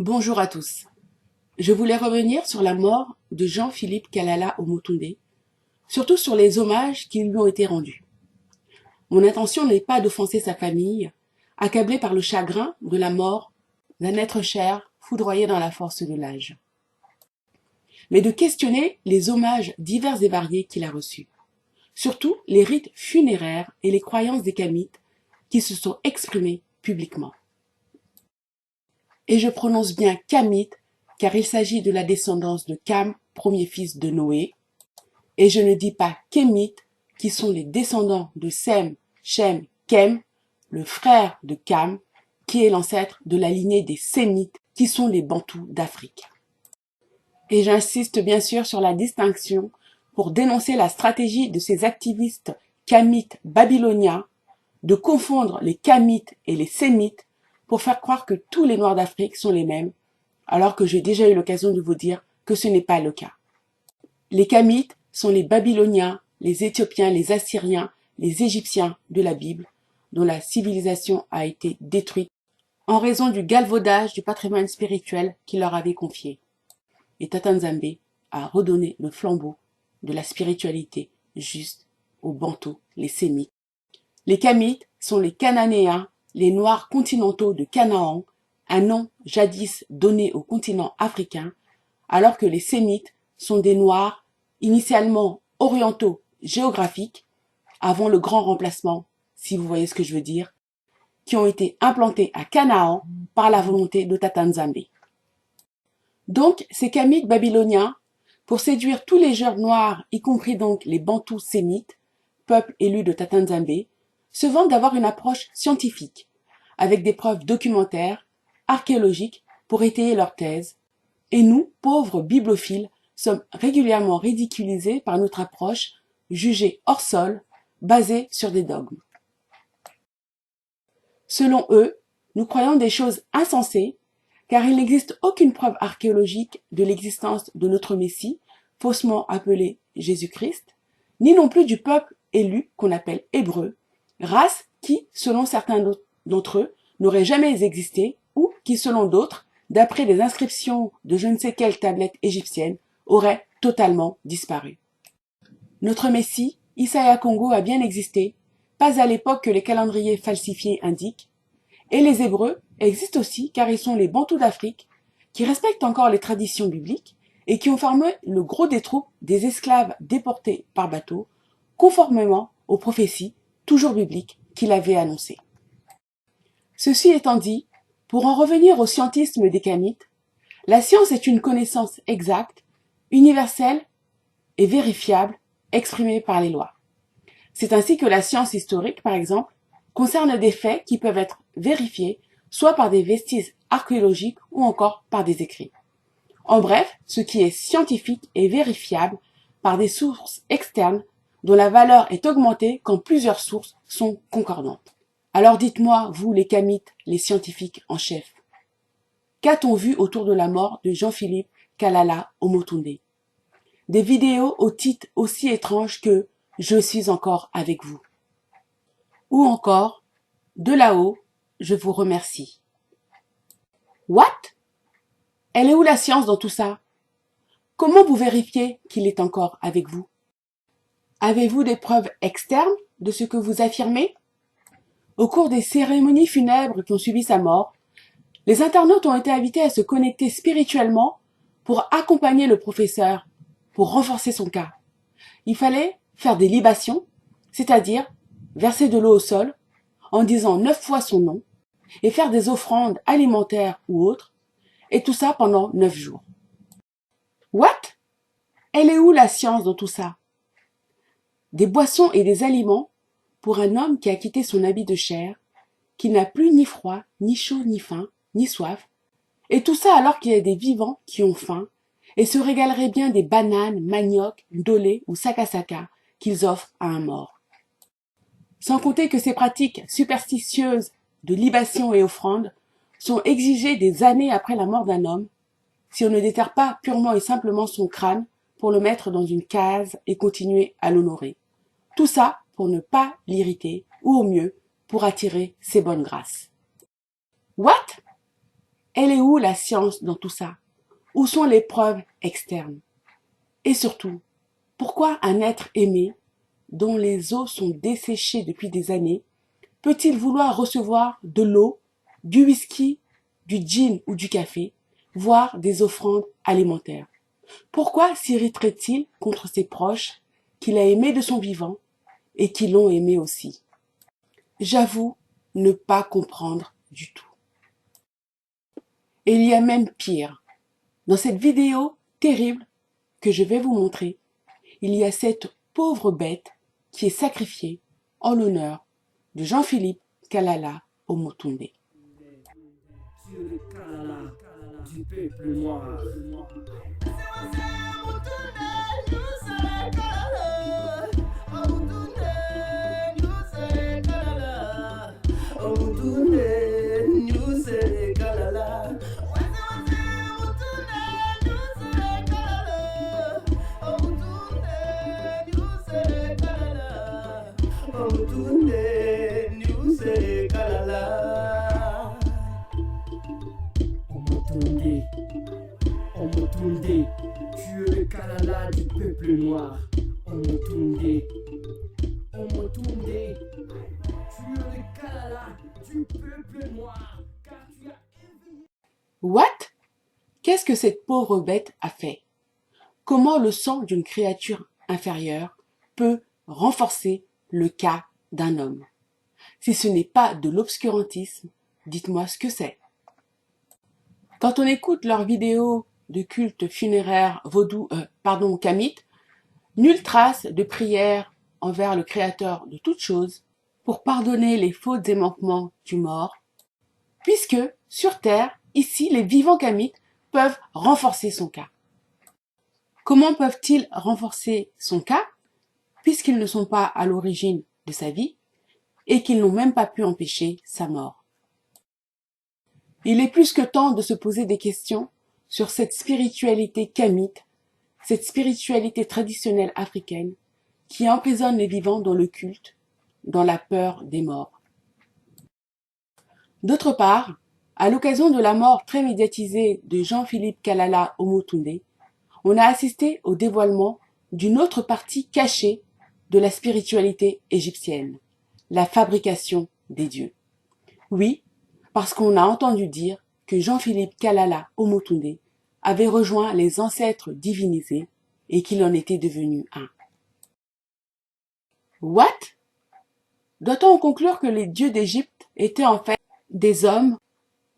Bonjour à tous. Je voulais revenir sur la mort de Jean-Philippe Kalala Omotunde, surtout sur les hommages qui lui ont été rendus. Mon intention n'est pas d'offenser sa famille, accablée par le chagrin de la mort d'un être cher foudroyé dans la force de l'âge, mais de questionner les hommages divers et variés qu'il a reçus, surtout les rites funéraires et les croyances des Kamites qui se sont exprimés publiquement. Et je prononce bien Kamite, car il s'agit de la descendance de Cam, premier fils de Noé, et je ne dis pas Kémites, qui sont les descendants de Sem, Shem, Kem, le frère de Cam, qui est l'ancêtre de la lignée des Sémites, qui sont les Bantous d'Afrique. Et j'insiste bien sûr sur la distinction pour dénoncer la stratégie de ces activistes Kamites babyloniens de confondre les Kamites et les Sémites pour faire croire que tous les Noirs d'Afrique sont les mêmes, alors que j'ai déjà eu l'occasion de vous dire que ce n'est pas le cas. Les Kamites sont les Babyloniens, les Éthiopiens, les Assyriens, les Égyptiens de la Bible, dont la civilisation a été détruite en raison du galvaudage du patrimoine spirituel qu'il leur avait confié. Et Tata Nzambe a redonné le flambeau de la spiritualité juste aux Bantous, les Sémites. Les Kamites sont les Cananéens, les Noirs continentaux de Canaan, un nom jadis donné au continent africain, alors que les Sémites sont des Noirs initialement orientaux géographiques, avant le grand remplacement, si vous voyez ce que je veux dire, qui ont été implantés à Canaan par la volonté de Tata Nzambe. Donc, ces Kamites babyloniens, pour séduire tous les jeunes noirs, y compris donc les Bantous sémites, peuple élu de Tata Nzambe, se vantent d'avoir une approche scientifique, avec des preuves documentaires, archéologiques, pour étayer leur thèse, et nous, pauvres bibliophiles, sommes régulièrement ridiculisés par notre approche, jugée hors sol, basée sur des dogmes. Selon eux, nous croyons des choses insensées, car il n'existe aucune preuve archéologique de l'existence de notre Messie, faussement appelé Jésus-Christ, ni non plus du peuple élu qu'on appelle Hébreu, race qui, selon certains d'entre eux, n'aurait jamais existé ou qui, selon d'autres, d'après des inscriptions de je ne sais quelle tablette égyptienne, aurait totalement disparu. Notre Messie, Isaiah Congo, a bien existé, pas à l'époque que les calendriers falsifiés indiquent, et les Hébreux existent aussi car ils sont les Bantous d'Afrique, qui respectent encore les traditions bibliques et qui ont formé le gros des troupes des esclaves déportés par bateau, conformément aux prophéties, toujours bibliques, qu'il avait annoncées. Ceci étant dit, pour en revenir au scientisme des Kamites, la science est une connaissance exacte, universelle et vérifiable, exprimée par les lois. C'est ainsi que la science historique, par exemple, concerne des faits qui peuvent être vérifiés soit par des vestiges archéologiques ou encore par des écrits. En bref, ce qui est scientifique est vérifiable par des sources externes dont la valeur est augmentée quand plusieurs sources sont concordantes. Alors dites-moi, vous les Kamites, les scientifiques en chef, qu'a-t-on vu autour de la mort de Jean-Philippe Kalala Omotunde? Des vidéos au titre aussi étrange que « Je suis encore avec vous » ou encore « De là-haut, je vous remercie ». What? Elle est où la science dans tout ça? Comment vous vérifiez qu'il est encore avec vous? Avez-vous des preuves externes de ce que vous affirmez? Au cours des cérémonies funèbres qui ont suivi sa mort, les internautes ont été invités à se connecter spirituellement pour accompagner le professeur, pour renforcer son cas. Il fallait faire des libations, c'est-à-dire verser de l'eau au sol, en disant 9 fois son nom, et faire des offrandes alimentaires ou autres, et tout ça pendant 9 jours. What? Elle est où la science dans tout ça? Des boissons et des aliments pour un homme qui a quitté son habit de chair, qui n'a plus ni froid, ni chaud, ni faim, ni soif, et tout ça alors qu'il y a des vivants qui ont faim, et se régaleraient bien des bananes, manioc, ndolé ou sakasaka qu'ils offrent à un mort. Sans compter que ces pratiques superstitieuses de libation et offrandes sont exigées des années après la mort d'un homme, si on ne déterre pas purement et simplement son crâne pour le mettre dans une case et continuer à l'honorer. Tout ça pour ne pas l'irriter, ou au mieux, pour attirer ses bonnes grâces. What? Elle est où la science dans tout ça? Où sont les preuves externes? Et surtout, pourquoi un être aimé, dont les os sont desséchés depuis des années, peut-il vouloir recevoir de l'eau, du whisky, du gin ou du café, voire des offrandes alimentaires? Pourquoi s'irriterait-il contre ses proches qu'il a aimés de son vivant et qui l'ont aimé aussi? J'avoue ne pas comprendre du tout. Et il y a même pire. Dans cette vidéo terrible que je vais vous montrer, il y a cette pauvre bête qui est sacrifiée en l'honneur de Jean-Philippe Kalala Omotunde. Dieu de Kalala, du peuple noir. Omotunde, tu es le Kalala du peuple noir. Omotunde, Omotunde, tu es le Kalala du peuple noir, car tu as éveillé. What? Qu'est-ce que cette pauvre bête a fait? Comment le sang d'une créature inférieure peut renforcer le cas d'un homme? Si ce n'est pas de l'obscurantisme, dites-moi ce que c'est. Quand on écoute leurs vidéos de culte funéraire kamite, nulle trace de prière envers le Créateur de toutes choses pour pardonner les fautes et manquements du mort, puisque sur Terre, ici, les vivants kamites peuvent renforcer son cas. Comment peuvent-ils renforcer son cas, puisqu'ils ne sont pas à l'origine de sa vie et qu'ils n'ont même pas pu empêcher sa mort? Il est plus que temps de se poser des questions sur cette spiritualité kamite, cette spiritualité traditionnelle africaine qui emprisonne les vivants dans le culte, dans la peur des morts. D'autre part, à l'occasion de la mort très médiatisée de Jean-Philippe Kalala Omotunde, on a assisté au dévoilement d'une autre partie cachée de la spiritualité égyptienne, la fabrication des dieux. Oui, parce qu'on a entendu dire que Jean-Philippe Kalala Omotunde avait rejoint les ancêtres divinisés et qu'il en était devenu un. What? Doit-on en conclure que les dieux d'Égypte étaient en fait des hommes,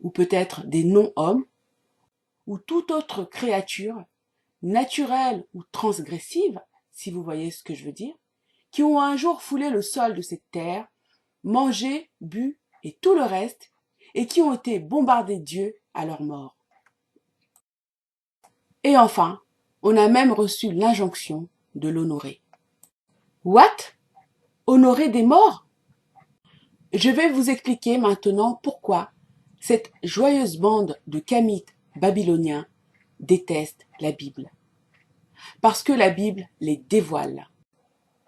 ou peut-être des non-hommes, ou toute autre créature, naturelle ou transgressive, si vous voyez ce que je veux dire, qui ont un jour foulé le sol de cette terre, mangé, bu et tout le reste, et qui ont été bombardés d'yeux à leur mort. Et enfin, on a même reçu l'injonction de l'honorer. What? Honorer des morts? Je vais vous expliquer maintenant pourquoi cette joyeuse bande de kamites babyloniens déteste la Bible. Parce que la Bible les dévoile.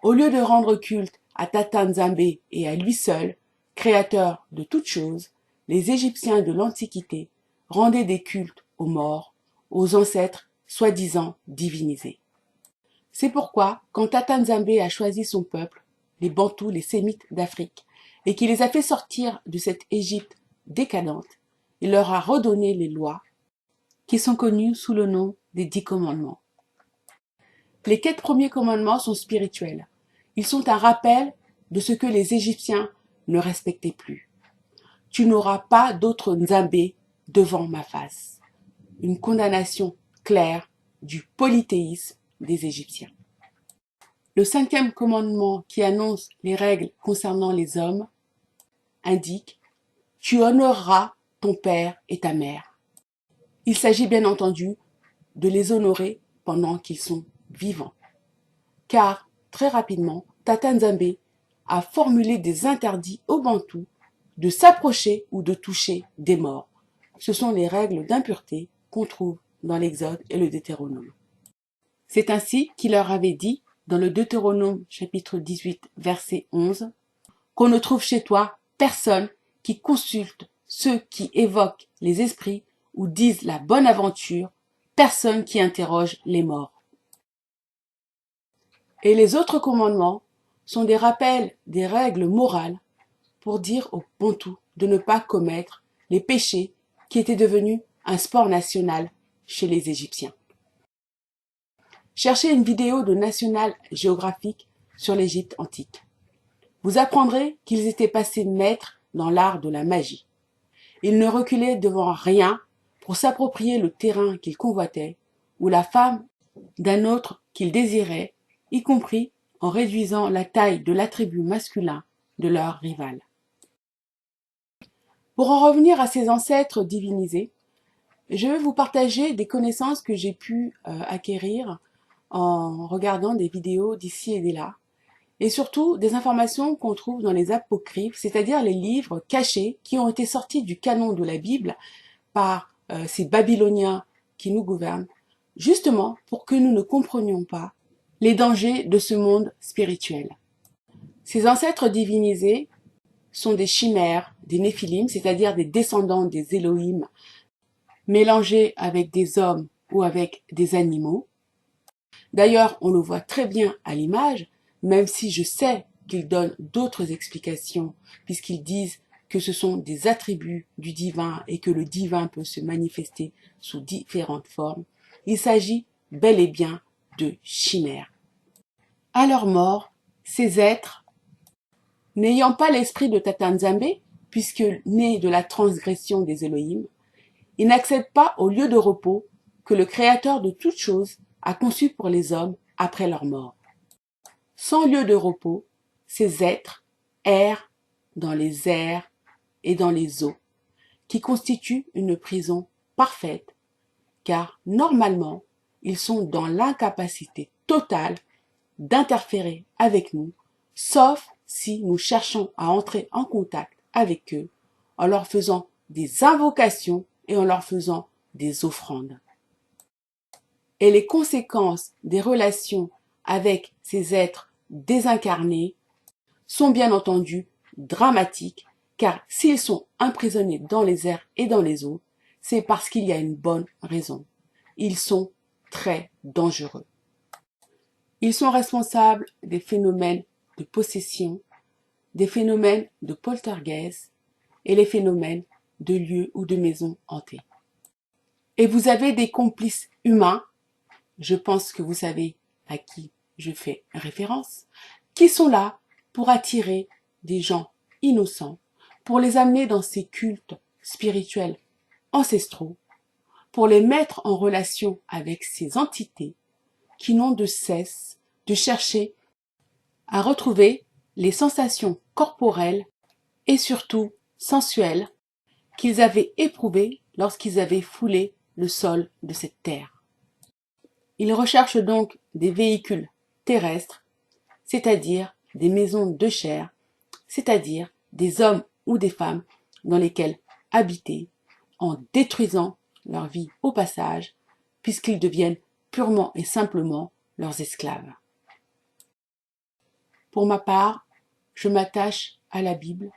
Au lieu de rendre culte à Tata Nzambe et à lui seul, créateur de toutes choses, les Égyptiens de l'Antiquité rendaient des cultes aux morts, aux ancêtres soi-disant divinisés. C'est pourquoi, quand Tata Nzambe a choisi son peuple, les Bantous, les Sémites d'Afrique, et qu'il les a fait sortir de cette Égypte décadente, il leur a redonné les lois qui sont connues sous le nom des 10 commandements. Les 4 premiers commandements sont spirituels. Ils sont un rappel de ce que les Égyptiens ne respectaient plus. Tu n'auras pas d'autre Nzambé devant ma face. Une condamnation claire du polythéisme des Égyptiens. Le 5e commandement, qui annonce les règles concernant les hommes, indique « Tu honoreras ton père et ta mère ». Il s'agit bien entendu de les honorer pendant qu'ils sont vivants. Car, très rapidement, Tata Nzambe a formulé des interdits aux Bantous de s'approcher ou de toucher des morts. Ce sont les règles d'impureté qu'on trouve dans l'Exode et le Deutéronome. C'est ainsi qu'il leur avait dit, dans le Deutéronome chapitre 18, verset 11, qu'on ne trouve chez toi personne qui consulte ceux qui évoquent les esprits ou disent la bonne aventure, personne qui interroge les morts. Et les autres commandements sont des rappels des règles morales pour dire aux Bantous de ne pas commettre les péchés qui étaient devenus un sport national chez les Égyptiens. Cherchez une vidéo de National Geographic sur l'Égypte antique. Vous apprendrez qu'ils étaient passés maîtres dans l'art de la magie. Ils ne reculaient devant rien pour s'approprier le terrain qu'ils convoitaient ou la femme d'un autre qu'ils désiraient, y compris en réduisant la taille de l'attribut masculin de leur rival. Pour en revenir à ces ancêtres divinisés, je vais vous partager des connaissances que j'ai pu acquérir en regardant des vidéos d'ici et là, et surtout des informations qu'on trouve dans les apocryphes, c'est-à-dire les livres cachés qui ont été sortis du canon de la Bible par ces Babyloniens qui nous gouvernent, justement pour que nous ne comprenions pas les dangers de ce monde spirituel. Ces ancêtres divinisés sont des chimères, des néphilim, c'est-à-dire des descendants des Elohim, mélangés avec des hommes ou avec des animaux. D'ailleurs, on le voit très bien à l'image, même si je sais qu'ils donnent d'autres explications, puisqu'ils disent que ce sont des attributs du divin et que le divin peut se manifester sous différentes formes. Il s'agit bel et bien de chimères. À leur mort, ces êtres, n'ayant pas l'esprit de Tata Nzambe, puisque nés de la transgression des Elohim, ils n'accèdent pas au lieu de repos que le Créateur de toutes choses a conçu pour les hommes après leur mort. Sans lieu de repos, ces êtres errent dans les airs et dans les eaux, qui constituent une prison parfaite, car normalement, ils sont dans l'incapacité totale d'interférer avec nous, sauf si nous cherchons à entrer en contact avec eux en leur faisant des invocations et en leur faisant des offrandes. Et les conséquences des relations avec ces êtres désincarnés sont bien entendu dramatiques, car s'ils sont emprisonnés dans les airs et dans les eaux, c'est parce qu'il y a une bonne raison. Ils sont très dangereux. Ils sont responsables des phénomènes de possession, des phénomènes de poltergeist et les phénomènes de lieux ou de maisons hantées. Et vous avez des complices humains, je pense que vous savez à qui je fais référence, qui sont là pour attirer des gens innocents, pour les amener dans ces cultes spirituels ancestraux, pour les mettre en relation avec ces entités qui n'ont de cesse de chercher à retrouver les sensations corporelles et surtout sensuelles qu'ils avaient éprouvées lorsqu'ils avaient foulé le sol de cette terre. Ils recherchent donc des véhicules terrestres, c'est-à-dire des maisons de chair, c'est-à-dire des hommes ou des femmes dans lesquels habiter, en détruisant leur vie au passage, puisqu'ils deviennent purement et simplement leurs esclaves. Pour ma part, je m'attache à la Bible,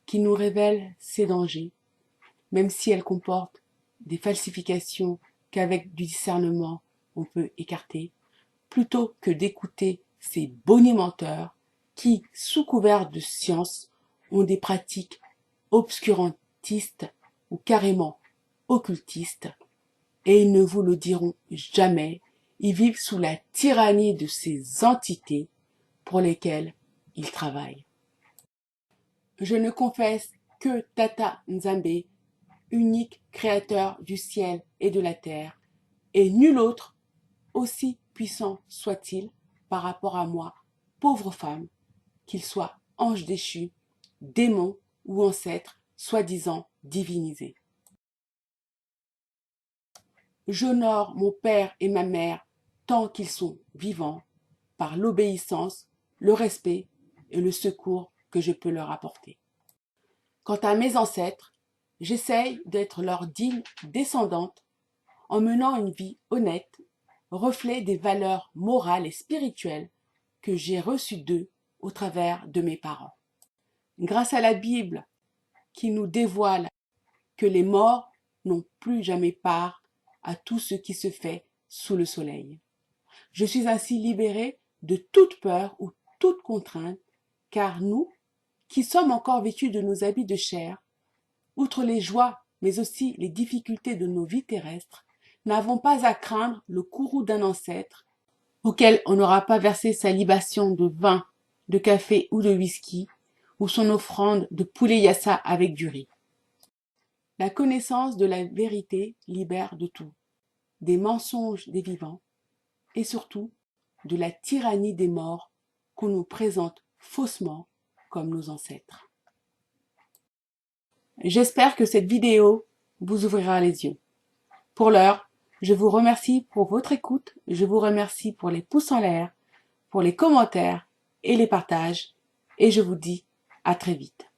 qui nous révèle ces dangers, même si elle comporte des falsifications qu'avec du discernement on peut écarter, plutôt que d'écouter ces bonimenteurs qui, sous couvert de science, ont des pratiques obscurantistes ou carrément occultistes, et ils ne vous le diront jamais, ils vivent sous la tyrannie de ces entités pour lesquelles ils travaillent. Je ne confesse que Tata Nzambe, unique créateur du ciel et de la terre, et nul autre, aussi puissant soit-il, par rapport à moi, pauvre femme, qu'il soit ange déchu, démon ou ancêtre, soi-disant divinisé. J'honore mon père et ma mère tant qu'ils sont vivants, par l'obéissance, le respect et le secours que je peux leur apporter. Quant à mes ancêtres, j'essaye d'être leur digne descendante en menant une vie honnête, reflet des valeurs morales et spirituelles que j'ai reçues d'eux au travers de mes parents. Grâce à la Bible qui nous dévoile que les morts n'ont plus jamais part à tout ce qui se fait sous le soleil. Je suis ainsi libérée de toute peur ou toute contrainte, car nous, qui sommes encore vêtus de nos habits de chair, outre les joies, mais aussi les difficultés de nos vies terrestres, n'avons pas à craindre le courroux d'un ancêtre auquel on n'aura pas versé sa libation de vin, de café ou de whisky, ou son offrande de poulet yassa avec du riz. La connaissance de la vérité libère de tout, des mensonges des vivants, et surtout de la tyrannie des morts qu'on nous présente faussement comme nos ancêtres. J'espère que cette vidéo vous ouvrira les yeux. Pour l'heure, je vous remercie pour votre écoute, je vous remercie pour les pouces en l'air, pour les commentaires et les partages, et je vous dis à très vite.